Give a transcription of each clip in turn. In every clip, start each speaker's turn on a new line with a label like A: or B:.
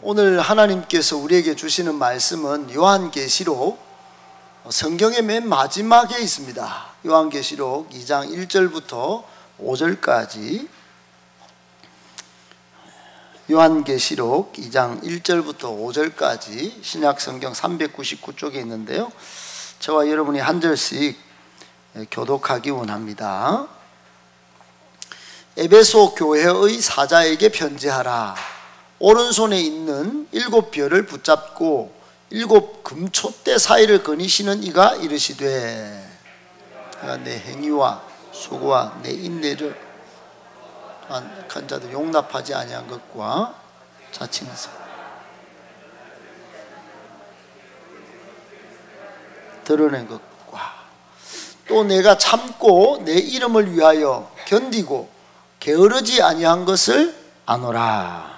A: 오늘 하나님께서 우리에게 주시는 말씀은 요한계시록 성경의 맨 마지막에 있습니다. 요한계시록 2장 1절부터 5절까지, 요한계시록 2장 1절부터 5절까지 신약성경 399쪽에 있는데요, 저와 여러분이 한 절씩 교독하기 원합니다. 에베소 교회의 사자에게 편지하라. 오른손에 있는 7별을 붙잡고 7 금촛대 사이를 거니시는 이가 이르시되, 내가 내 행위와 수고와 내 인내를 한 자들 용납하지 아니한 것과 자칭해서 드러낸 것과 또 내가 참고 내 이름을 위하여 견디고 게으르지 아니한 것을 아노라.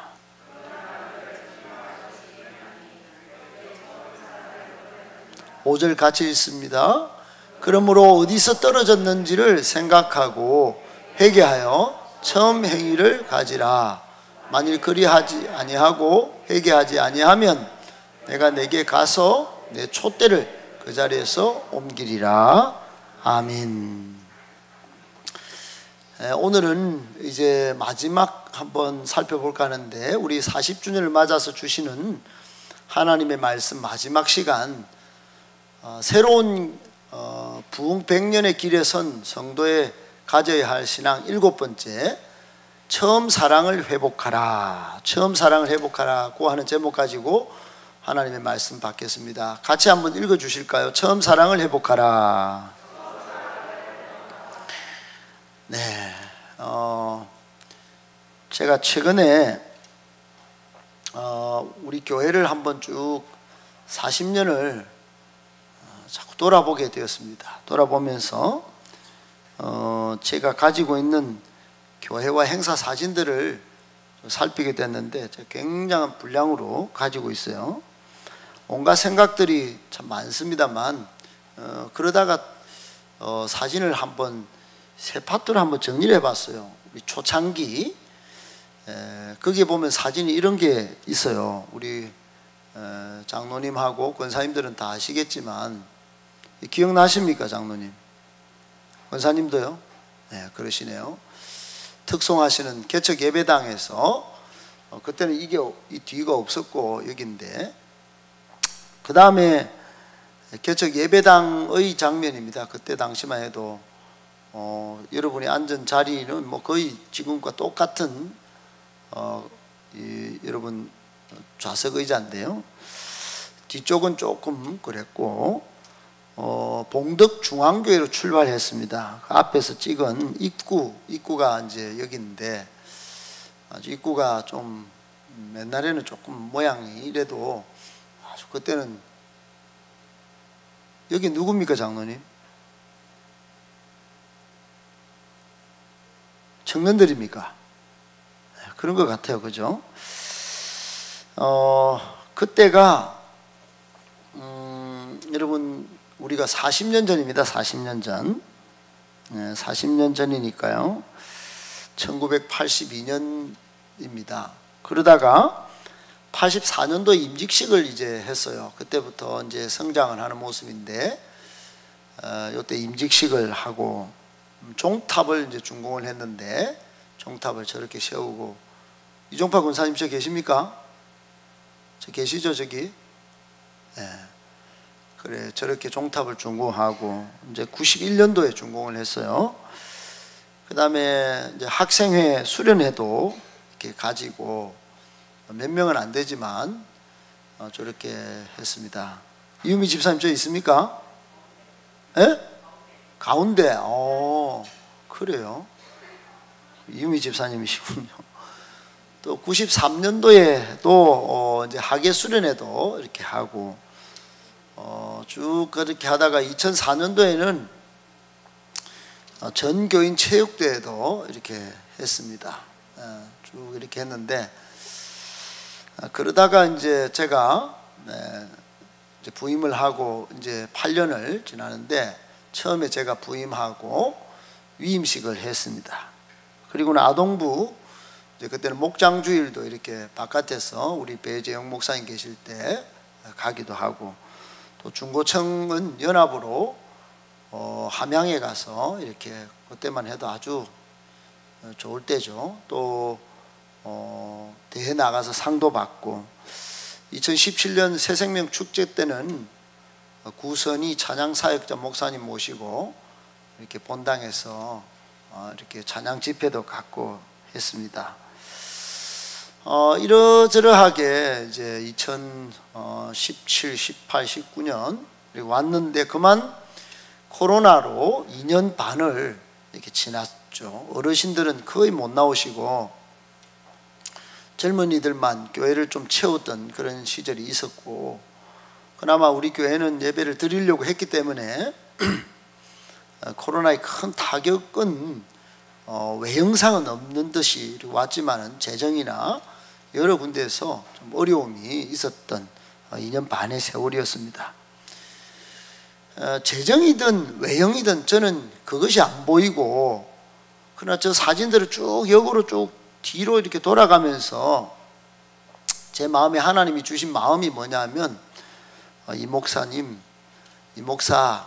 A: 5절 같이 읽습니다. 그러므로 어디서 떨어졌는지를 생각하고 회개하여 처음 행위를 가지라. 만일 그리하지 아니하고 회개하지 아니하면 내가 내게 가서 내 촛대를 그 자리에서 옮기리라. 아멘. 오늘은 이제 마지막 한번 살펴볼까 하는데, 우리 40주년을 맞아서 주시는 하나님의 말씀 마지막 시간, 새로운 부흥 100년의 길에 선 성도에 가져야 할 신앙 7번째, 처음 사랑을 회복하라. 처음 사랑을 회복하라고 하는 제목 가지고 하나님의 말씀 받겠습니다. 같이 한번 읽어 주실까요? 처음 사랑을 회복하라. 네, 제가 최근에 우리 교회를 한번 쭉 40년을 자꾸 돌아보게 되었습니다. 돌아보면서 제가 가지고 있는 교회와 행사 사진들을 살피게 됐는데, 제가 굉장한 분량으로 가지고 있어요. 온갖 생각들이 참 많습니다만, 그러다가 사진을 한번 세 파트로 한번 정리를 해봤어요. 우리 초창기, 거기에 보면 사진이 이런 게 있어요. 우리 장로님하고 권사님들은 다 아시겠지만, 기억나십니까, 장로님? 권사님도요? 네, 그러시네요. 특송하시는 개척 예배당에서, 그때는 이 뒤가 없었고 여기인데, 그 다음에 개척 예배당의 장면입니다. 그때 당시만 해도 여러분이 앉은 자리는 뭐 거의 지금과 똑같은 여러분 좌석 의자인데요, 뒤쪽은 조금 그랬고, 봉덕 중앙교회로 출발했습니다. 그 앞에서 찍은 입구가 이제 여기인데, 아주 입구가 좀 옛날에는 조금 모양이 이래도 아주 그때는, 여기 누굽니까, 장로님? 청년들입니까? 그런 것 같아요, 그죠? 그때가 여러분, 우리가 40년 전입니다. 40년 전. 40년 전이니까요, 1982년입니다. 그러다가 84년도 임직식을 이제 했어요. 그때부터 이제 성장을 하는 모습인데, 이때 임직식을 하고 종탑을 이제 준공을 했는데, 종탑을 저렇게 세우고, 이종파 권사님 저 계십니까? 저 계시죠, 저기? 네. 그래, 저렇게 종탑을 준공하고 이제 91년도에 준공을 했어요. 그 다음에 이제 학생회 수련회도 이렇게 가지고, 몇 명은 안 되지만 저렇게 했습니다. 이유미 집사님 저 있습니까? 예? 가운데. 그래요. 이유미 집사님이시군요. 또 93년도에 또 이제 학예 수련회도 이렇게 하고, 쭉 그렇게 하다가 2004년도에는 전교인 체육대회도 이렇게 했습니다. 쭉 이렇게 했는데, 그러다가 이제 제가 이제 부임을 하고 이제 8년을 지나는데, 처음에 제가 부임하고 위임식을 했습니다. 그리고는 아동부 이제 그때는 목장주일도 이렇게 바깥에서 우리 배재영 목사님 계실 때 가기도 하고, 또 중고청은 연합으로 함양에 가서 이렇게 그때만 해도 아주 좋을 때죠. 또 대회 나가서 상도 받고, 2017년 새생명 축제 때는 구선이 찬양사역자 목사님 모시고 이렇게 본당에서 이렇게 찬양 집회도 갖고 했습니다. 이러저러하게 이제 2017, 18, 19년 왔는데 그만 코로나로 2년 반을 이렇게 지났죠. 어르신들은 거의 못 나오시고 젊은이들만 교회를 좀 채웠던 그런 시절이 있었고, 그나마 우리 교회는 예배를 드리려고 했기 때문에 코로나의 큰 타격은 외형상은 없는 듯이 왔지만은 재정이나 여러 군데에서 좀 어려움이 있었던 2년 반의 세월이었습니다. 재정이든 외형이든 저는 그것이 안 보이고, 그러나 저 사진들을 쭉 역으로 쭉 뒤로 이렇게 돌아가면서 제 마음에 하나님이 주신 마음이 뭐냐면, 이 목사님, 이 목사,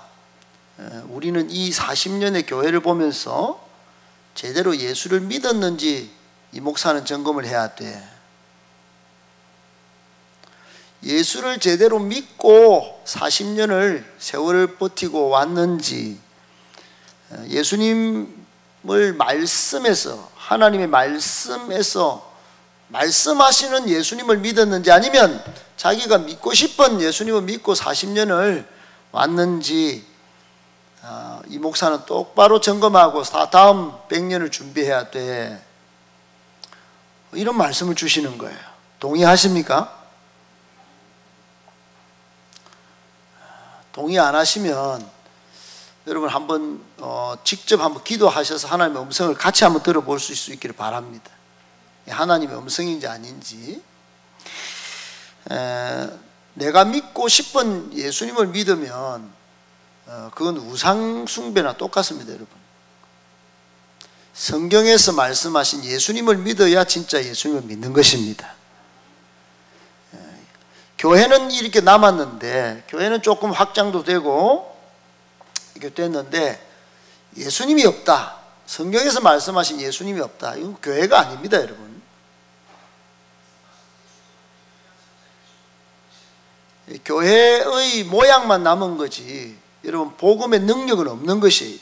A: 우리는 이 40년의 교회를 보면서 제대로 예수를 믿었는지 이 목사는 점검을 해야 돼. 예수를 제대로 믿고 40년을 세월을 버티고 왔는지, 예수님을 말씀에서, 하나님의 말씀에서 말씀하시는 예수님을 믿었는지, 아니면 자기가 믿고 싶은 예수님을 믿고 40년을 왔는지, 이 목사는 똑바로 점검하고 다음 100년을 준비해야 돼. 이런 말씀을 주시는 거예요. 동의하십니까? 동의 안 하시면 여러분 한번 직접 한번 기도하셔서 하나님의 음성을 같이 한번 들어볼 수 있기를 바랍니다. 하나님의 음성인지 아닌지. 내가 믿고 싶은 예수님을 믿으면 그건 우상 숭배나 똑같습니다, 여러분. 성경에서 말씀하신 예수님을 믿어야 진짜 예수님을 믿는 것입니다. 교회는 이렇게 남았는데, 교회는 조금 확장도 되고 이렇게 됐는데 예수님이 없다, 성경에서 말씀하신 예수님이 없다, 이건 교회가 아닙니다, 여러분. 교회의 모양만 남은 거지, 여러분, 복음의 능력은 없는 것이에요.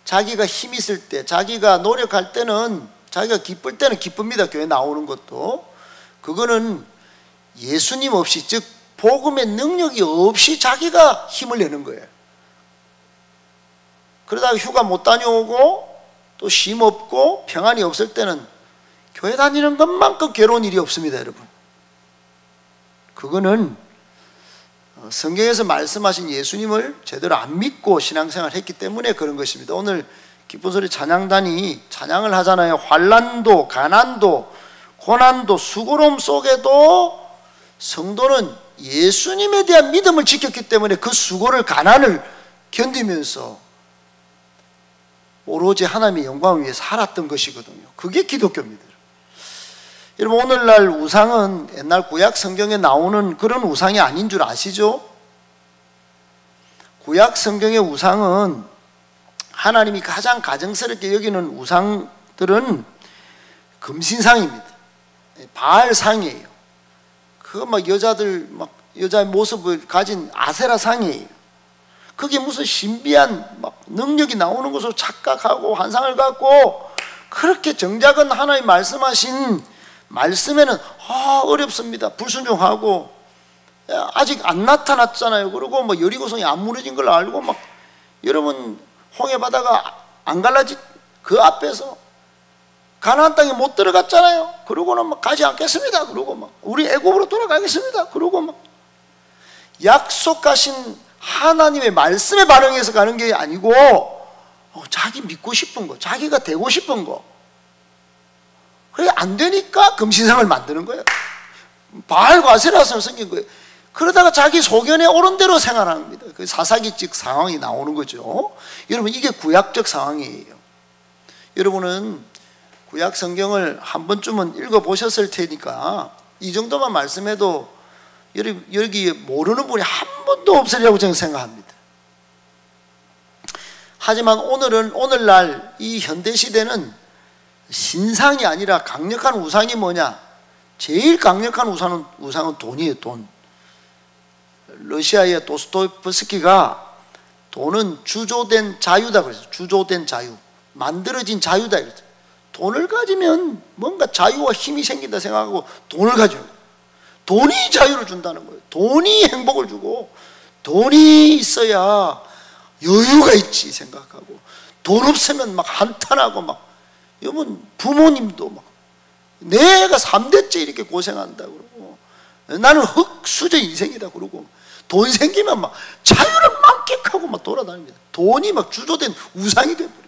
A: 자기가 힘 있을 때, 자기가 노력할 때는, 자기가 기쁠 때는 기쁩니다. 교회 나오는 것도. 그거는 예수님 없이, 즉 복음의 능력이 없이 자기가 힘을 내는 거예요. 그러다가 휴가 못 다녀오고 또 쉼 없고 평안이 없을 때는 교회 다니는 것만큼 괴로운 일이 없습니다, 여러분. 그거는 성경에서 말씀하신 예수님을 제대로 안 믿고 신앙생활을 했기 때문에 그런 것입니다. 오늘 기쁨소리 찬양단이 찬양을 하잖아요. 환난도, 가난도, 고난도, 수고로움 속에도 성도는 예수님에 대한 믿음을 지켰기 때문에 그 수고를, 가난을 견디면서 오로지 하나님의 영광을 위해 살았던 것이거든요. 그게 기독교입니다. 여러분, 오늘날 우상은 옛날 구약 성경에 나오는 그런 우상이 아닌 줄 아시죠? 구약 성경의 우상은, 하나님이 가장 가증스럽게 여기는 우상들은 금신상입니다. 바알상이에요. 그거 막 여자들, 막 여자의 모습을 가진 아세라상이에요. 그게 무슨 신비한 막 능력이 나오는 것으로 착각하고 환상을 갖고, 그렇게 정작은 하나님 말씀하신 말씀에는 어렵습니다. 불순종하고 아직 안 나타났잖아요. 그리고 뭐 여리고성이 안 무너진 걸 알고 막, 여러분 홍해 바다가 안 갈라진 그 앞에서 가나안 땅에 못 들어갔잖아요. 그러고는 막 가지 않겠습니다. 그러고 막 우리 애굽으로 돌아가겠습니다. 그러고 막 약속하신 하나님의 말씀에 반응해서 가는 게 아니고 자기 믿고 싶은 거, 자기가 되고 싶은 거, 그게 안 되니까 금신상을 만드는 거예요. 바알과 아세라상을 섬긴 거예요. 그러다가 자기 소견에 옳은 대로 생활하는 겁니다. 그 사사기적 상황이 나오는 거죠. 여러분, 이게 구약적 상황이에요. 여러분은 구약 성경을 한 번쯤은 읽어보셨을 테니까 이 정도만 말씀해도 여기 모르는 분이 한 번도 없으리라고 저는 생각합니다. 하지만 오늘날 이 현대시대는 신상이 아니라 강력한 우상이 뭐냐? 제일 강력한 우상은 돈이에요. 돈. 러시아의 도스토옙스키가 돈은 주조된 자유다 그랬어요. 주조된 자유, 만들어진 자유다 그랬어요. 돈을 가지면 뭔가 자유와 힘이 생긴다 생각하고 돈을 가져요. 돈이 자유를 준다는 거예요. 돈이 행복을 주고 돈이 있어야 여유가 있지 생각하고, 돈 없으면 막 한탄하고, 막 여러분 부모님도 막 내가 3대째 이렇게 고생한다 그러고, 나는 흙수저 인생이다 그러고, 돈 생기면 막 자유를 만끽하고 막 돌아다닙니다. 돈이 막 주조된 우상이 돼버려요.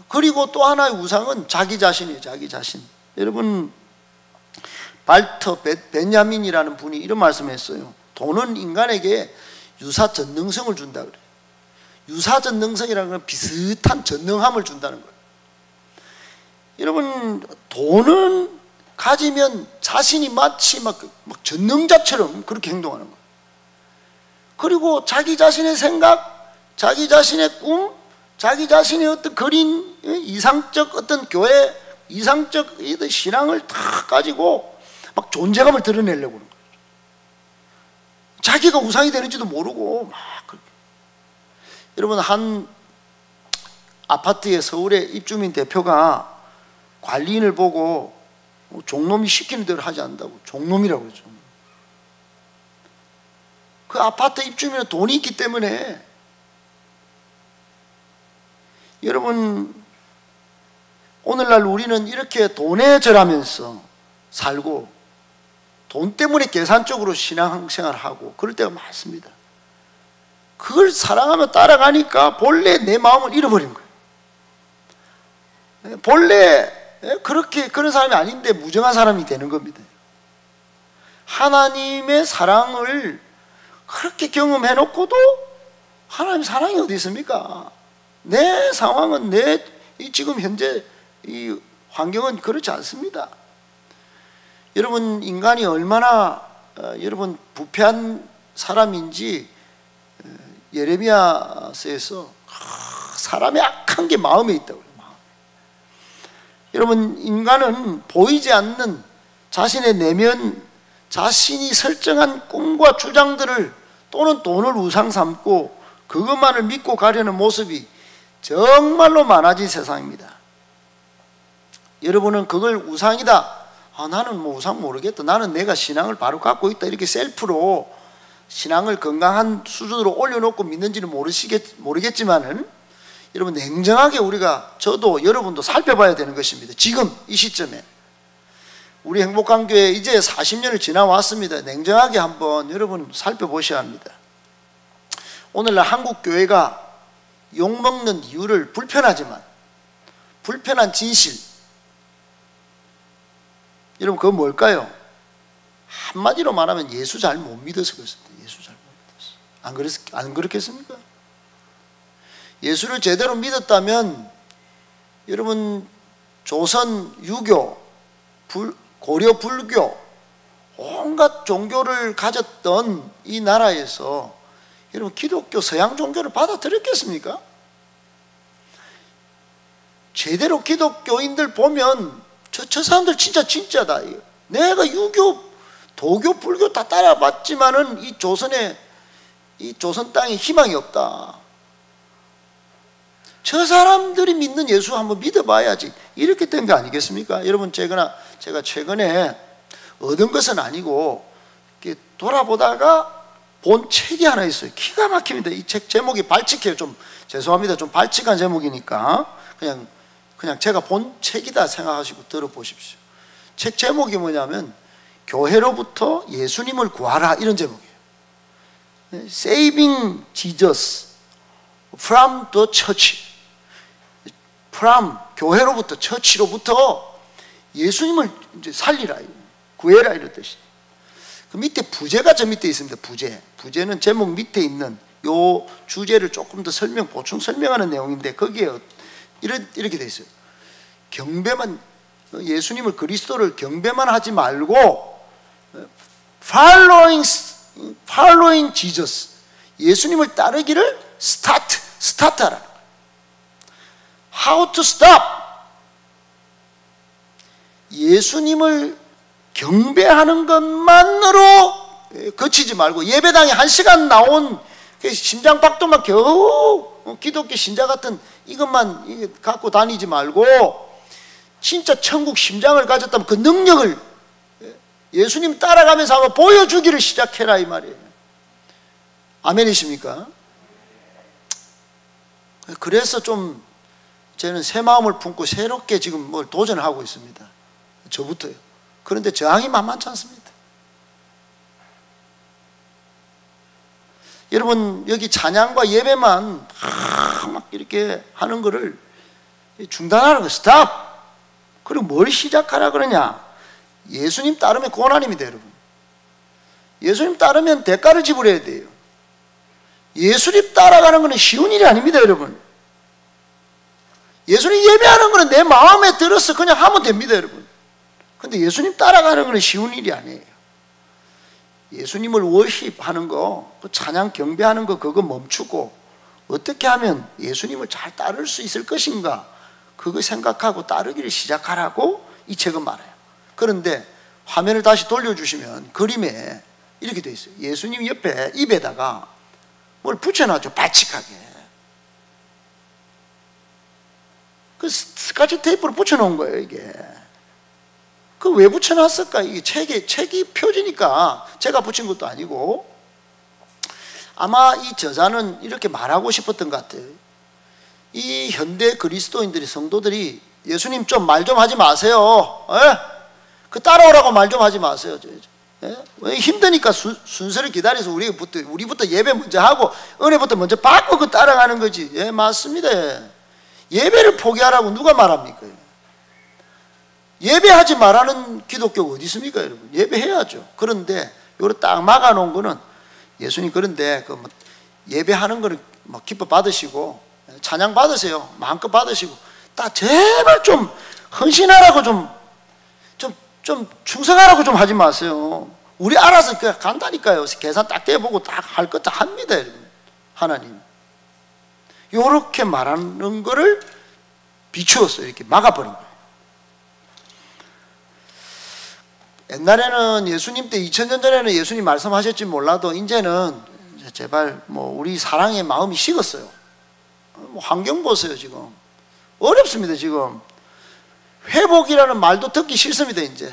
A: 그리고 또 하나의 우상은 자기 자신이에요. 자기 자신. 여러분 발터 벤야민이라는 분이 이런 말씀을 했어요. 돈은 인간에게 유사 전능성을 준다 그래요. 유사 전능성이라는 건 비슷한 전능함을 준다는 거예요. 여러분 돈은 가지면 자신이 마치 막 전능자처럼 그렇게 행동하는 거예요. 그리고 자기 자신의 생각, 자기 자신의 꿈, 자기 자신의 어떤 그린 이상적 어떤 교회, 이상적 신앙을 다 가지고 막 존재감을 드러내려고 하는 거예요. 자기가 우상이 되는지도 모르고 막 그렇게. 여러분 한 아파트에 서울의 입주민 대표가 관리인을 보고 종놈이 시키는 대로 하지 않는다고 종놈이라고 그러죠. 그 아파트 입주민은 돈이 있기 때문에, 여러분 오늘날 우리는 이렇게 돈에 절하면서 살고 돈 때문에 계산적으로 신앙생활을 하고 그럴 때가 많습니다. 그걸 사랑하며 따라가니까 본래 내 마음을 잃어버린 거예요. 본래 그렇게 그런 사람이 아닌데 무정한 사람이 되는 겁니다. 하나님의 사랑을 그렇게 경험해 놓고도 하나님 사랑이 어디 있습니까? 내 상황은 지금 현재 이 환경은 그렇지 않습니다. 여러분 인간이 얼마나 여러분 부패한 사람인지 예레미야서에서 사람의 악한 게 마음에 있다고 해요. 여러분 인간은 보이지 않는 자신의 내면, 자신이 설정한 꿈과 주장들을 또는 돈을 우상 삼고 그것만을 믿고 가려는 모습이 정말로 많아진 세상입니다. 여러분은 그걸 우상이다, 나는 뭐 우상 모르겠다, 나는 내가 신앙을 바로 갖고 있다, 이렇게 셀프로 신앙을 건강한 수준으로 올려놓고 믿는지는 모르겠지만은 여러분 냉정하게 저도 여러분도 살펴봐야 되는 것입니다. 지금 이 시점에 우리 행복한 교회 이제 40년을 지나왔습니다. 냉정하게 한번 여러분 살펴보셔야 합니다. 오늘날 한국 교회가 욕먹는 이유를 불편한 진실, 여러분 그건 뭘까요? 한마디로 말하면 예수 잘 못 믿어서 그렇습니다. 예수 잘 못 믿어서. 안 그렇겠습니까? 예수를 제대로 믿었다면 여러분 조선 유교, 고려 불교, 온갖 종교를 가졌던 이 나라에서 여러분 기독교 서양 종교를 받아들였겠습니까? 제대로 기독교인들 보면 저 사람들 진짜다. 내가 유교, 도교, 불교 다 따라봤지만은 이 조선 땅에 희망이 없다. 저 사람들이 믿는 예수 한번 믿어봐야지. 이렇게 된 거 아니겠습니까? 여러분 제가 최근에 얻은 것은 아니고 이렇게 돌아보다가 본 책이 하나 있어요. 기가 막힙니다. 이 책 제목이 발칙해요. 좀 죄송합니다. 좀 발칙한 제목이니까 그냥 제가 본 책이다 생각하시고 들어보십시오. 책 제목이 뭐냐면 교회로부터 예수님을 구하라, 이런 제목이에요. Saving Jesus from the Church. from 교회로부터, 처치로부터 예수님을 이제 살리라, 구해라, 이런 뜻이에요. 그 밑에 부제가 저 밑에 있습니다. 부제는 제목 밑에 있는 요 주제를 조금 더 보충 설명하는 내용인데 거기에 이렇게 돼 있어요. 경배만, 예수님을, 그리스도를 경배만 하지 말고 following Jesus, 예수님을 따르기를 스타트하라는 거예요. How to stop. 예수님을 경배하는 것만으로 그치지 말고, 예배당에 1시간 나온 심장박동만 겨우 기독교 신자 같은 이것만 갖고 다니지 말고, 진짜 천국 심장을 가졌다면 그 능력을 예수님 따라가면서 한번 보여주기를 시작해라, 이 말이에요. 아멘이십니까? 그래서 좀 저는 새 마음을 품고 새롭게 지금 뭘 도전하고 있습니다. 저부터요. 그런데 저항이 만만치 않습니다. 여러분, 여기 찬양과 예배만 막 이렇게 하는 거를 중단하는 거, 스탑! 그리고 뭘 시작하라 그러냐? 예수님 따르면 고난입니다, 여러분. 예수님 따르면 대가를 지불해야 돼요. 예수님 따라가는 것은 쉬운 일이 아닙니다, 여러분. 예수님 예배하는 것은 내 마음에 들어서 그냥 하면 됩니다, 여러분. 근데 예수님 따라가는 것은 쉬운 일이 아니에요. 예수님을 워십하는 거, 그 찬양 경배하는 거, 그거 멈추고 어떻게 하면 예수님을 잘 따를 수 있을 것인가, 그거 생각하고 따르기를 시작하라고 이 책은 말해요. 그런데 화면을 다시 돌려주시면 그림에 이렇게 돼 있어요. 예수님 옆에 입에다가 뭘 붙여놨죠, 발칙하게. 그 스카치 테이프를 붙여놓은 거예요, 이게. 그 왜 붙여놨을까? 이게 책이 표지니까 제가 붙인 것도 아니고, 아마 이 저자는 이렇게 말하고 싶었던 것 같아요. 이 현대 그리스도인들이, 성도들이 예수님 좀 말 좀 하지 마세요. 그 따라오라고 말 좀 하지 마세요. 왜 힘드니까 순서를 기다려서 우리부터 예배 먼저 하고 은혜부터 먼저 받고 그 따라가는 거지. 예, 맞습니다. 예배를 포기하라고 누가 말합니까? 예배하지 말라는 기독교가 어디 있습니까, 여러분? 예배해야죠. 그런데 요걸 딱 막아놓은 거는, 예수님 그런데 그 예배하는 거를 막 기뻐 받으시고 찬양 받으세요. 마음껏 받으시고, 딱 제발 좀 헌신하라고 좀 충성하라고 좀 하지 마세요. 우리 알아서 그냥 간다니까요. 계산 딱 떼보고 딱 할 것 다 합니다, 여러분. 하나님. 요렇게 말하는 거를 비추었어요. 이렇게 막아버린 거예요. 옛날에는 예수님 때 2000년 전에는 예수님 말씀하셨지 몰라도 이제는 제발 우리 사랑의 마음이 식었어요. 환경 보세요. 지금 어렵습니다. 지금 회복이라는 말도 듣기 싫습니다. 이제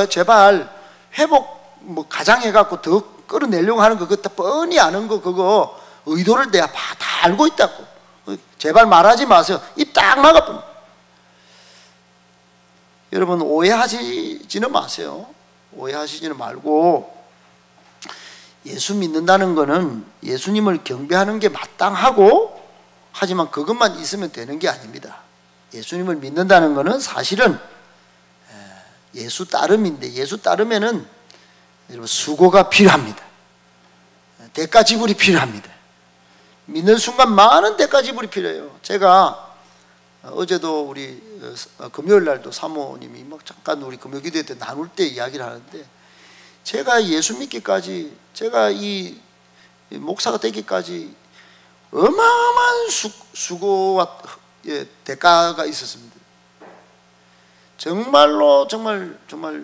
A: 제발 회복 가장 해갖고 더 끌어내려고 하는 거, 그거 뻔히 아는 거, 그거 의도를 내가 다 알고 있다고. 제발 말하지 마세요. 입 딱 막아버려. 여러분, 오해하시지는 마세요. 오해하시지는 말고, 예수 믿는다는 것은 예수님을 경배하는 게 마땅하고, 하지만 그것만 있으면 되는 게 아닙니다. 예수님을 믿는다는 것은 사실은 예수 따름인데, 예수 따르면은 여러분 수고가 필요합니다. 대가 지불이 필요합니다. 믿는 순간 많은 대가 지불이 필요해요. 제가 어제도 우리 금요일 날도 사모님이 막 잠깐 우리 금요 기도회 때 나눌 때 이야기를 하는데, 제가 예수 믿기까지, 제가 이 목사가 되기까지 어마어마한 수고와 대가가 있었습니다. 정말로 정말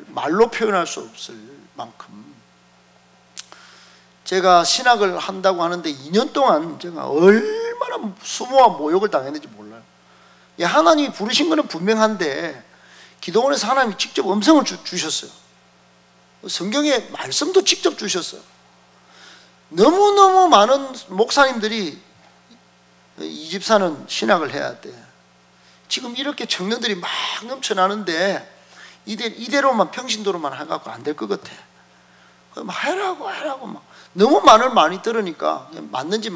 A: 말로 표현할 수 없을 만큼. 제가 신학을 한다고 하는데 2년 동안 제가 얼마나 수모와 모욕을 당했는지 몰라요. 하나님이 부르신 것은 분명한데 기도원에서 하나님이 직접 음성을 주셨어요. 성경에 말씀도 직접 주셨어요. 너무너무 많은 목사님들이 이 집사는 신학을 해야 돼. 지금 이렇게 청년들이 막 넘쳐나는데 이대로만 평신도로만 해갖고 안 될 것 같아. 막 해라고 막 너무 말을 많이 들으니까 맞는지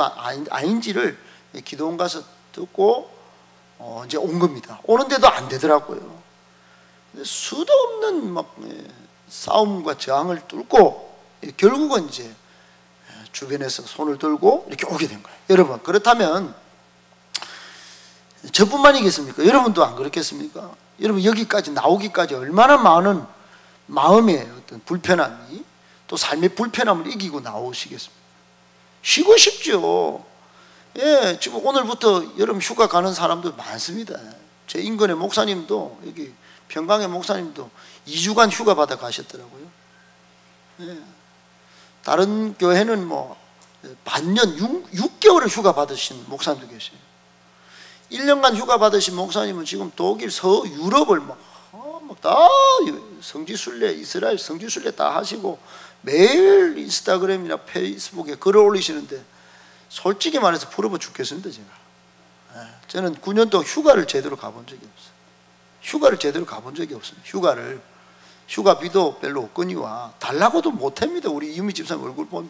A: 아닌지를 기도원 가서 듣고 이제 온 겁니다. 오는데도 안 되더라고요. 수도 없는 막 싸움과 저항을 뚫고 결국은 이제 주변에서 손을 들고 이렇게 오게 된 거예요. 여러분, 그렇다면 저뿐만이겠습니까? 여러분도 안 그렇겠습니까? 여러분 여기까지 나오기까지 얼마나 많은 마음의 어떤 불편함이, 또 삶의 불편함을 이기고 나오시겠습니까? 쉬고 싶죠. 예, 지금 오늘부터 여름 휴가 가는 사람도 많습니다. 제 인근의 목사님도, 여기 평강의 목사님도 2주간 휴가 받아 가셨더라고요. 예. 다른 교회는 뭐 반년 6개월을 휴가 받으신 목사님도 계세요. 1년간 휴가 받으신 목사님은 지금 독일, 유럽을 다 성지순례, 이스라엘 성지순례 다 하시고 매일 인스타그램이나 페이스북에 글을 올리시는데, 솔직히 말해서 부러워 죽겠습니다. 제가 저는 9년 동안 휴가를 제대로 가본 적이 없어요. 휴가를 제대로 가본 적이 없습니다. 휴가비도 별로 없거니와 달라고도 못합니다. 우리 이유미 집사님 얼굴 보면.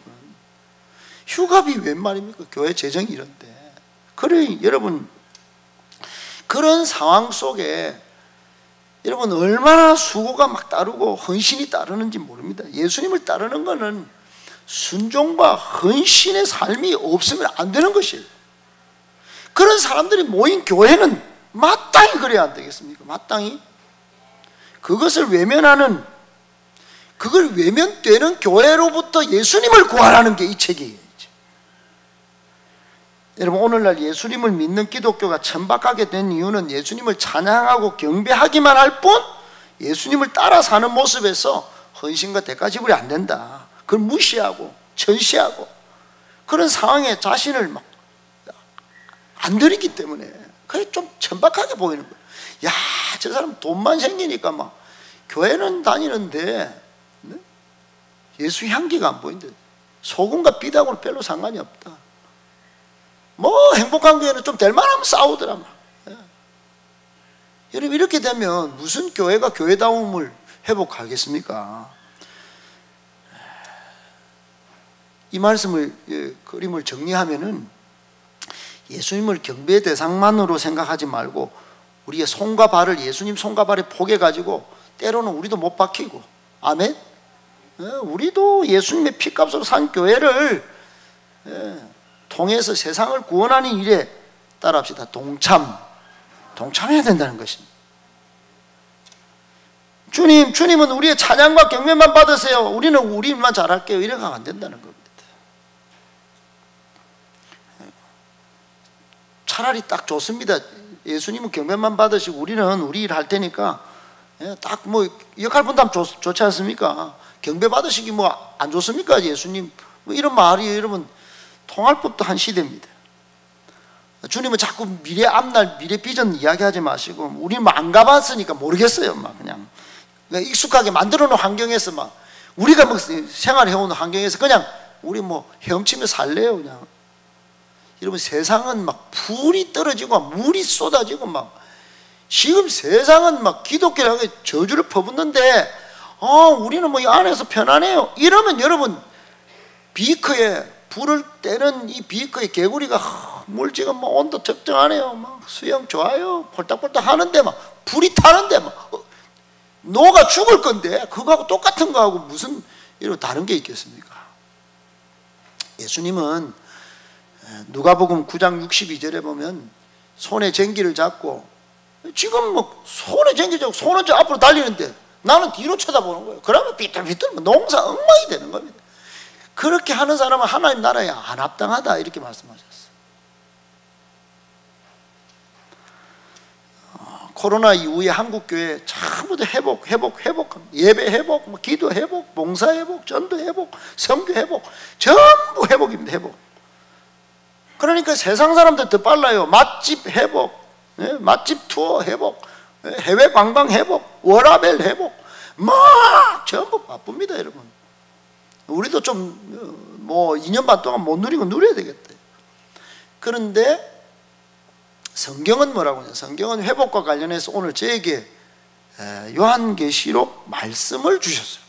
A: 휴가비 웬 말입니까? 교회 재정이 이런데. 그래, 여러분, 그런 상황 속에 여러분 얼마나 수고가 막 따르고 헌신이 따르는지 모릅니다. 예수님을 따르는 것은 순종과 헌신의 삶이 없으면 안 되는 것이에요. 그런 사람들이 모인 교회는 마땅히 그래야 안 되겠습니까? 마땅히 그것을 외면하는, 그걸 외면되는 교회로부터 예수님을 구하라는 게 이 책이에요. 여러분, 오늘날 예수님을 믿는 기독교가 천박하게 된 이유는 예수님을 찬양하고 경배하기만 할 뿐 예수님을 따라 사는 모습에서 헌신과 대가 지불이 안 된다, 그걸 무시하고 전시하고 그런 상황에 자신을 막 안 드리기 때문에 그게 좀 천박하게 보이는 거예요. 야, 저 사람 돈만 생기니까 막 교회는 다니는데 예수 향기가 안 보인대. 소금과 빛하고는 별로 상관이 없다. 뭐 행복한 교회는 좀 될 만하면 싸우더라 막. 여러분, 이렇게 되면 무슨 교회가 교회다움을 회복하겠습니까? 이 말씀을, 그림을 정리하면은 예수님을 경배의 대상만으로 생각하지 말고 우리의 손과 발을 예수님 손과 발에 포개 가지고 때로는 우리도 못 박히고, 아멘? 우리도 예수님의 피값으로 산 교회를 통해서 세상을 구원하는 일에 따라합시다. 동참해야 된다는 것입니다. 주님은 우리의 찬양과 경배만 받으세요, 우리는 우리 일만 잘할게요, 이래 가면 안 된다는 겁니다. 차라리 딱 좋습니다. 예수님은 경배만 받으시고 우리는 우리 일 할 테니까 딱 뭐 역할 분담 좋지 않습니까? 경배 받으시기 뭐 안 좋습니까? 예수님 뭐 이런 말이 여러분 통할 법도 한 시대입니다. 주님은 자꾸 미래 앞날 미래 비전 이야기하지 마시고, 우리는 뭐 안 가봤으니까 모르겠어요. 막 그냥 익숙하게 만들어 놓은 환경에서 막 우리가 뭐 생활해온 환경에서 그냥 우리 뭐 헤엄치며 살래요. 그냥 여러분, 세상은 막 불이 떨어지고 물이 쏟아지고 막, 지금 세상은 막 기독교라고 저주를 퍼붓는데 우리는 뭐 이 안에서 편안해요 이러면, 여러분, 비커에 불을 떼는 이 비커의 개구리가 물 지금 뭐 온도 적정하네요, 막 수영 좋아요, 폴딱폴딱 하는데 막 불이 타는데 막 녹아 죽을 건데 그거하고 똑같은 거하고 무슨 이런 다른 게 있겠습니까? 예수님은 누가복음 9장 62절에 보면 손에 쟁기를 잡고, 지금 뭐 손에 쟁기 잡고 손은 저 앞으로 달리는데 나는 뒤로 쳐다보는 거예요. 그러면 삐뚤삐뚤 농사 엉망이 되는 겁니다. 그렇게 하는 사람은 하나님 나라에 안 합당하다, 이렇게 말씀하셨어요. 코로나 이후에 한국교회 전부 다 회복, 예배 회복, 뭐 기도 회복, 봉사 회복, 전도 회복, 선교 회복, 전부 회복입니다. 회복. 그러니까 세상 사람들 더 빨라요. 맛집 회복, 맛집 투어 회복, 해외 관광 회복, 워라벨 회복, 막 전부 바쁩니다, 여러분. 우리도 좀 뭐 2년 반 동안 못 누리고 누려야 되겠다. 그런데 성경은 뭐라고 하냐? 성경은 회복과 관련해서 오늘 저에게 요한계시록 말씀을 주셨어요.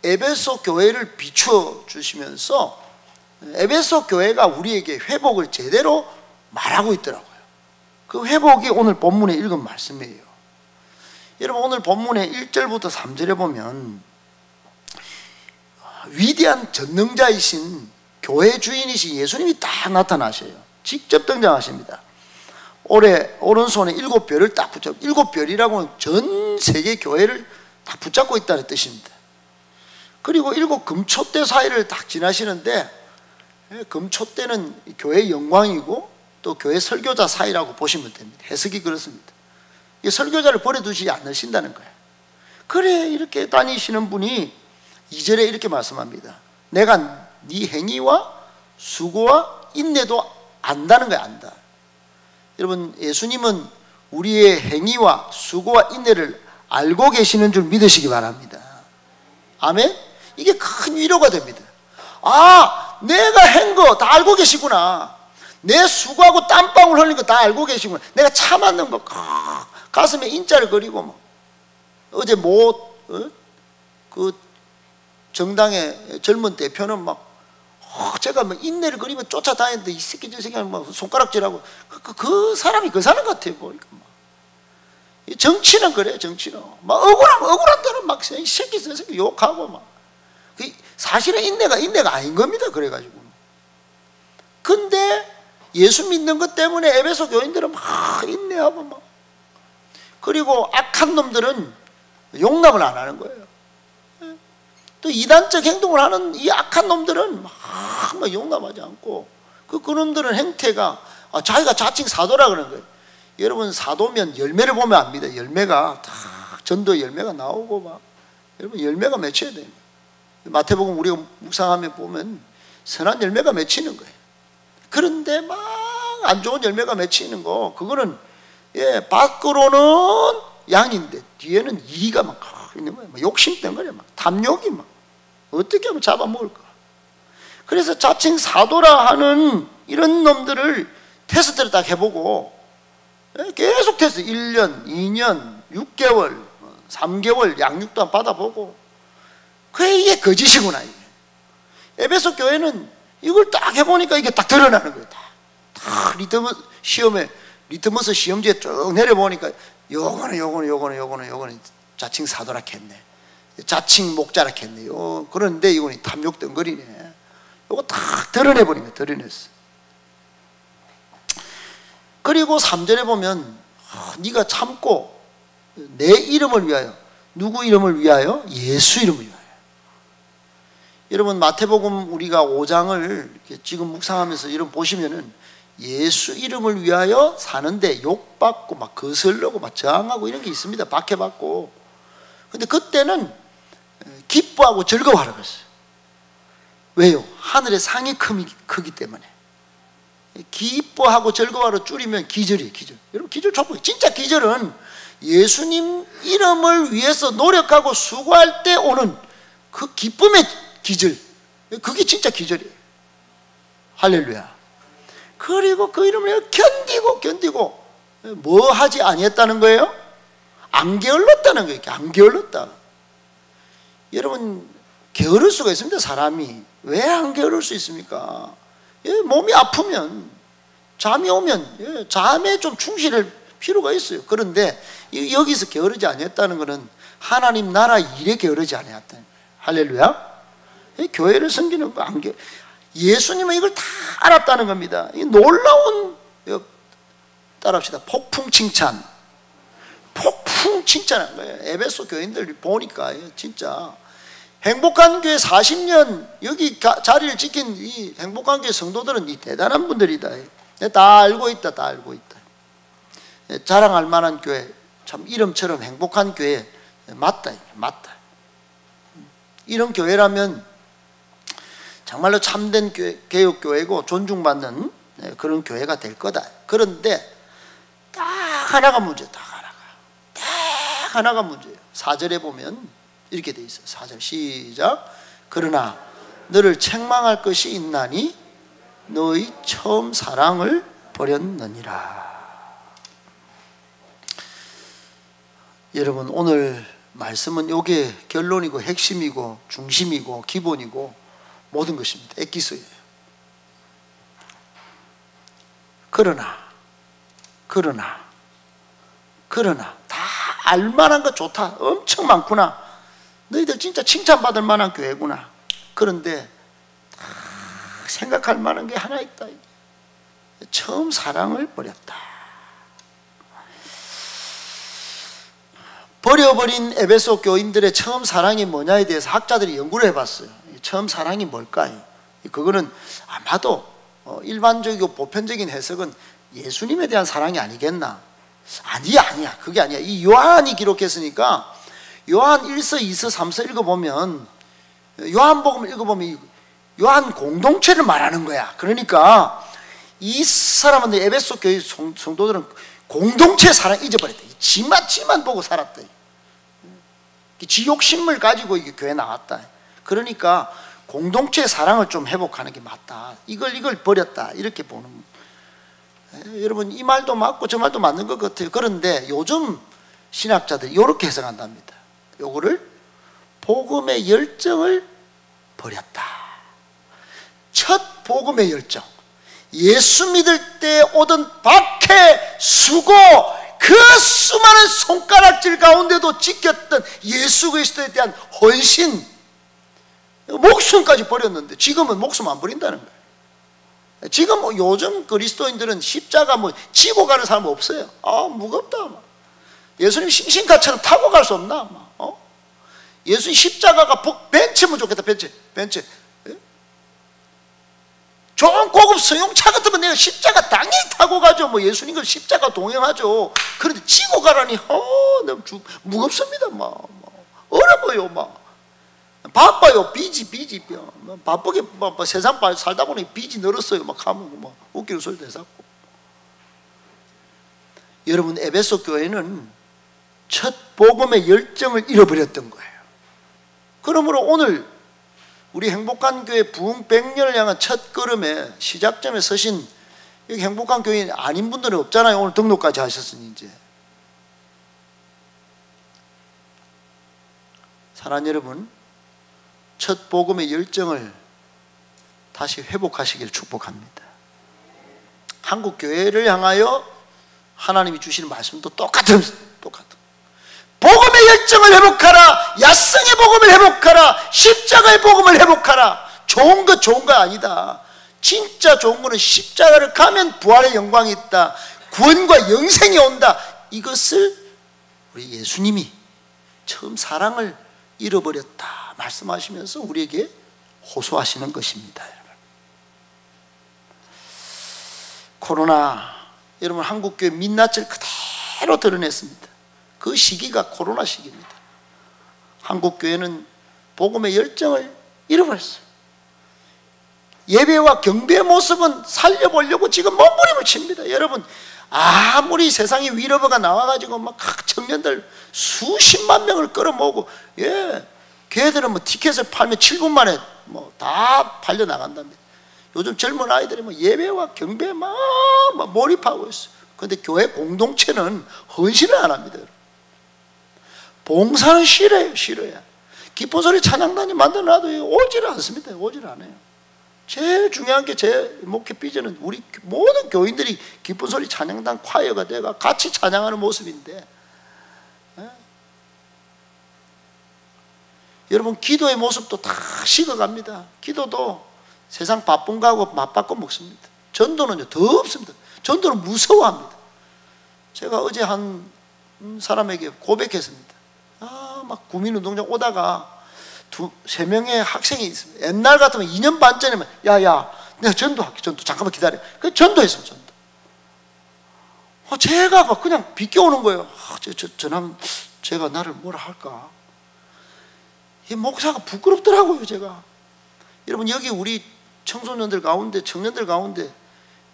A: 에베소 교회를 비추어 주시면서 에베소 교회가 우리에게 회복을 제대로 말하고 있더라고요. 그 회복이 오늘 본문에 읽은 말씀이에요. 여러분, 오늘 본문의 1절부터 3절에 보면 위대한 전능자이신 교회 주인이신 예수님이 딱 나타나셔요. 직접 등장하십니다. 올해 오른손에 7별을 딱 붙잡고, 7별이라고는 전 세계 교회를 다 붙잡고 있다는 뜻입니다. 그리고 7 금초대 사이를 딱 지나시는데, 금초대는 교회의 영광이고 또 교회 설교자 사이라고 보시면 됩니다. 해석이 그렇습니다. 이 설교자를 버려두지 않으신다는 거예요. 그래, 이렇게 다니시는 분이 2절에 이렇게 말씀합니다. 내가 네 행위와 수고와 인내도 안다는 거야, 안다. 여러분, 예수님은 우리의 행위와 수고와 인내를 알고 계시는 줄 믿으시기 바랍니다. 아멘? 이게 큰 위로가 됩니다. 아, 내가 한 거 다 알고 계시구나. 내 수고하고 땀방울 흘린 거 다 알고 계시구나. 내가 참았는 거 가슴에 인자를 그리고 뭐. 어제 그 정당의 젊은 대표는 막 제가 뭐 인내를 그리면 쫓아다녔는데 이 새끼 저 새끼 막 손가락질하고 그 사람이 그 사람 같아요. 보니까 막. 정치는 그래, 정치는 막 억울한 데는 막 이 새끼 저 새끼 욕하고 막. 사실은 인내가 아닌 겁니다. 그래가지고. 근데 예수 믿는 것 때문에 에베소 교인들은 막 인내하고 막. 그리고 악한 놈들은 용납을 안 하는 거예요. 또 이단적 행동을 하는 이 악한 놈들은 막 용납하지 않고, 그 놈들은 행태가 자기가 자칭 사도라 그러는 거예요. 여러분, 사도면 열매를 보면 압니다. 열매가 다 전도 열매가 나오고 막. 여러분, 열매가 맺혀야 돼요. 마태복음 우리가 묵상하면 보면 선한 열매가 맺히는 거예요. 그런데 막 안 좋은 열매가 맺히는 거, 그거는 밖으로는 양인데 뒤에는 이가 막 있는 거예요. 욕심 때문에 막 탐욕이 막 어떻게 하면 잡아먹을까. 그래서 자칭 사도라 하는 이런 놈들을 테스트를 딱 해보고, 계속 테스트 1년, 2년, 6개월, 3개월 양육도 받아보고, 이게 거짓이구나. 이게. 에베소 교회는 이걸 딱 해보니까 이게 딱 드러나는 거예요. 다 리트머스 시험지에 쭉 내려보니까 요거는 자칭 사도라 했네, 자칭 목자라 했네, 그런데 이거는 탐욕 덩거리네. 요거 딱 드러내버리면 드러냈어. 그리고 3절에 보면 네가 참고 내 이름을 위하여, 누구 이름을 위하여? 예수 이름을 위하여. 여러분, 마태복음 우리가 5장을 지금 묵상하면서 여러분 보시면은 예수 이름을 위하여 사는데 욕받고 막 거슬르고 막 저항하고 이런 게 있습니다. 박해받고. 근데 그때는 기뻐하고 즐거워하라고 했어요. 왜요? 하늘의 상이 크기 때문에. 기뻐하고 즐거워하러 줄이면 기절이에요, 기절. 여러분, 기절 좋고, 진짜 기절은 예수님 이름을 위해서 노력하고 수고할 때 오는 그 기쁨의 기절, 그게 진짜 기절이에요. 할렐루야. 그리고 그 이름을 견디고 뭐 하지 아니했다는 거예요? 안 게을렀다는 거예요. 안 게을렀다. 여러분, 게으를 수가 있습니다. 사람이 왜 안 게으를 수 있습니까? 몸이 아프면, 잠이 오면 잠에 좀 충실할 필요가 있어요. 그런데 여기서 게으르지 아니했다는 것은 하나님 나라 일에 게으르지 아니했다는 거예요. 할렐루야. 교회를 섬기는 거 안 게으르. 예수님은 이걸 다 알았다는 겁니다. 이 놀라운, 따라합시다. 폭풍 칭찬한 거예요. 에베소 교인들 보니까 진짜 행복한 교회 40년 여기 자리를 지킨 이 행복한 교회 성도들은 이 대단한 분들이다. 다 알고 있다. 자랑할 만한 교회, 참 이름처럼 행복한 교회 맞다. 이런 교회라면 정말로 참된 개혁교회고 존중받는 그런 교회가 될 거다. 그런데 딱 하나가 문제예요. 딱 하나가 문제예요. 4절에 보면 이렇게 돼 있어요. 4절 시작. 그러나 너를 책망할 것이 있나니 너희 처음 사랑을 버렸느니라. 여러분, 오늘 말씀은 이게 결론이고 핵심이고 중심이고 기본이고 모든 것입니다. 엑기스예요. 그러나 다 알만한 거 좋다, 엄청 많구나, 너희들 진짜 칭찬받을 만한 교회구나. 그런데 생각할 만한 게 하나 있다. 처음 사랑을 버렸다. 버려버린 에베소 교인들의 처음 사랑이 뭐냐에 대해서 학자들이 연구를 해봤어요. 처음 사랑이 뭘까요? 그거는 아마도 일반적이고 보편적인 해석은 예수님에 대한 사랑이 아니겠나? 아니야. 그게 아니야. 이 요한이 기록했으니까 요한 1서, 2서, 3서 읽어보면, 요한복음을 읽어보면 요한 공동체를 말하는 거야. 그러니까 이 사람은, 에베소 교회 성도들은 공동체 사랑 잊어버렸다. 지만 보고 살았다. 지 욕심을 가지고 이게 교회 나왔다. 그러니까 공동체 사랑을 좀 회복하는 게 맞다. 이걸 버렸다. 이렇게 보는. 여러분, 이 말도 맞고 저 말도 맞는 것 같아요. 그런데 요즘 신학자들이 이렇게 해석한답니다. 요거를 복음의 열정을 버렸다. 첫 복음의 열정, 예수 믿을 때 오던 박해, 수고, 그 수많은 손가락질 가운데도 지켰던 예수 그리스도에 대한 헌신, 목숨까지 버렸는데 지금은 목숨 안 버린다는 거예요. 지금 요즘 그리스도인들은 십자가 지고 가는 사람 없어요. 무겁다. 예수님 싱싱카처럼 타고 갈 수 없나? 예수님 십자가가 벤츠면 좋겠다. 벤츠. 좋은 고급 승용차 같으면 내가 십자가 당연히 타고 가죠. 예수님 그 십자가 동행하죠. 그런데 지고 가라니 너무 무겁습니다. 어려워요. 바빠요. 빚이 바쁘게 세상 살다 보니 빚이 늘었어요. 하면 웃기는 소리도 해서. 여러분, 에베소 교회는 첫 복음의 열정을 잃어버렸던 거예요. 그러므로 오늘 우리 행복한 교회 부흥 100년을 향한 첫 걸음에 시작점에 서신 여기 행복한 교회 아닌 분들은 없잖아요. 오늘 등록까지 하셨으니 이제. 사랑하는 여러분, 첫 복음의 열정을 다시 회복하시길 축복합니다. 한국 교회를 향하여 하나님이 주시는 말씀도 똑같은 복음의 열정을 회복하라. 야성의 복음을 회복하라. 십자가의 복음을 회복하라. 좋은 거 아니다. 진짜 좋은 거는 십자가를 가면 부활의 영광이 있다. 구원과 영생이 온다. 이것을 우리 예수님이 처음 사랑을 잃어버렸다 말씀하시면서 우리에게 호소하시는 것입니다. 여러분, 코로나, 여러분 한국교회 민낯을 그대로 드러냈습니다. 그 시기가 코로나 시기입니다. 한국교회는 복음의 열정을 잃어버렸어요. 예배와 경배의 모습은 살려보려고 지금 몸부림을 칩니다. 여러분, 아무리 세상에 위러버가 나와가지고 각 청년들 수십만 명을 끌어모으고, 걔들은 티켓을 팔면 7분 만에 다 팔려 나간답니다. 요즘 젊은 아이들이 예배와 경배에 막 몰입하고 있어요. 그런데 교회 공동체는 헌신을 안 합니다. 봉사는 싫어요. 기쁜 소리 찬양단이 만들어놔도 오지를 않습니다. 오지를 않아요. 제일 중요한 게 제 목회 비전은 우리 모든 교인들이 기쁜 소리 찬양단 콰이어가 돼가 같이 찬양하는 모습인데, 여러분, 기도의 모습도 다 식어갑니다. 기도도 세상 바쁜 거하고 맞바꿔 먹습니다. 전도는요 더 없습니다. 전도는 무서워합니다. 제가 어제 한 사람에게 고백했습니다. 막 구민운동장 오다가 2-3명의 학생이 있습니다. 옛날 같으면 2년 반 전에만 내가 전도할게. 잠깐만 기다려. 그 전도했습니다. 제가 막 그냥 비껴오는 거예요. 저놈 제가 나를 뭐라 할까? 이 목사가 부끄럽더라고요. 제가. 여러분, 여기 우리 청소년들 가운데, 청년들 가운데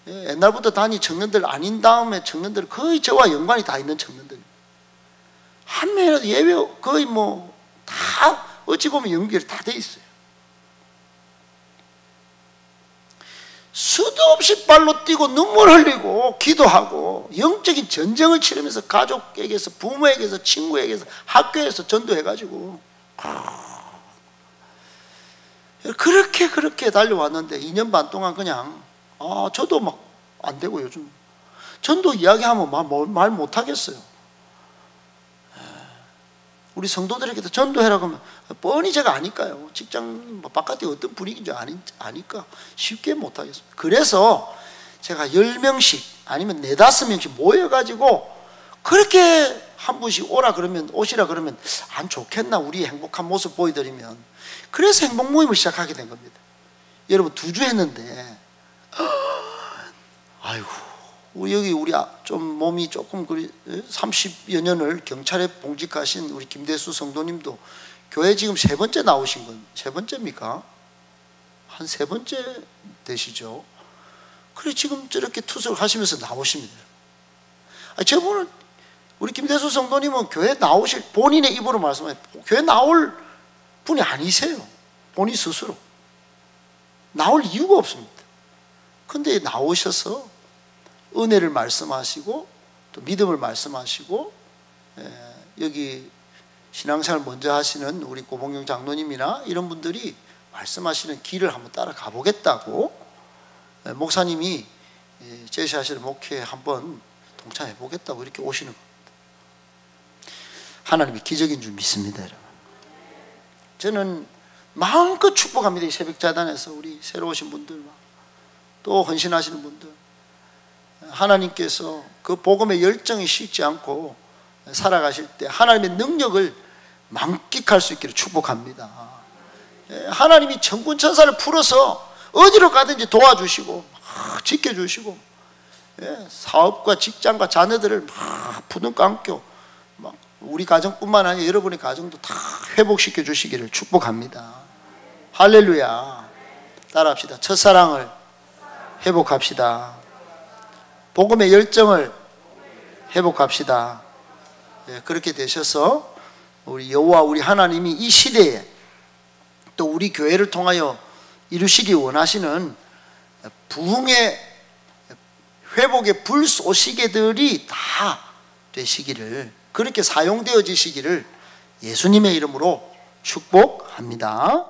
A: 옛날부터 다니 청년들 아닌 다음에 청년들 거의 저와 연관이 다 있는 청년들. 한 명이라도 예배 거의 다 어찌 보면 연결이 다 돼 있어요. 수도 없이 발로 뛰고 눈물 흘리고 기도하고 영적인 전쟁을 치르면서 가족에게서, 부모에게서, 친구에게서, 학교에서 전도해가지고 그렇게 달려왔는데 2년 반 동안 그냥 저도 막 안 되고, 요즘 전도 이야기하면 말 못하겠어요. 우리 성도들에게도 전도해라 그러면 뻔히 제가 아니까요. 직장 바깥에 어떤 분위기인지 아니까 쉽게 못하겠습니다. 그래서 제가 10명씩 아니면 4-5명씩 모여가지고 그렇게 한 분씩 오라 그러면, 오시라 그러면 안 좋겠나, 우리 행복한 모습 보여드리면. 그래서 행복 모임을 시작하게 된 겁니다. 여러분 2주 했는데 아이고, 여기 우리 좀 몸이 조금 30여 년을 경찰에 봉직하신 우리 김대수 성도님도 교회 지금 3번째 나오신 건 3번째입니까? 한 3번째 되시죠? 그래 지금 저렇게 투석하시면서 나오십니다. 저분은, 우리 김대수 성도님은 교회 나오실, 본인의 입으로 말씀해요. 교회 나올 분이 아니세요. 본인 스스로 나올 이유가 없습니다. 근데 나오셔서 은혜를 말씀하시고 또 믿음을 말씀하시고, 여기 신앙생활 먼저 하시는 우리 고봉경 장로님이나 이런 분들이 말씀하시는 길을 한번 따라가 보겠다고 목사님이 제시하시는 목회에 한번 동참해 보겠다고 이렇게 오시는 겁니다. 하나님이 기적인 줄 믿습니다, 여러분. 저는 마음껏 축복합니다. 이 새벽자단에서 우리 새로 오신 분들, 또 헌신하시는 분들, 하나님께서 그 복음의 열정이 식지 않고 살아가실 때 하나님의 능력을 만끽할 수 있기를 축복합니다. 하나님이 천군천사를 풀어서 어디로 가든지 도와주시고 지켜주시고, 사업과 직장과 자녀들을 막 부둥 안고 막 우리 가정뿐만 아니라 여러분의 가정도 다 회복시켜 주시기를 축복합니다. 할렐루야. 따라합시다. 첫사랑을 회복합시다. 복음의 열정을 회복합시다. 그렇게 되셔서 우리 여호와 우리 하나님이 이 시대에 또 우리 교회를 통하여 이루시기 원하시는 부흥의 회복의 불쏘시개들이 다 되시기를, 그렇게 사용되어지시기를 예수님의 이름으로 축복합니다.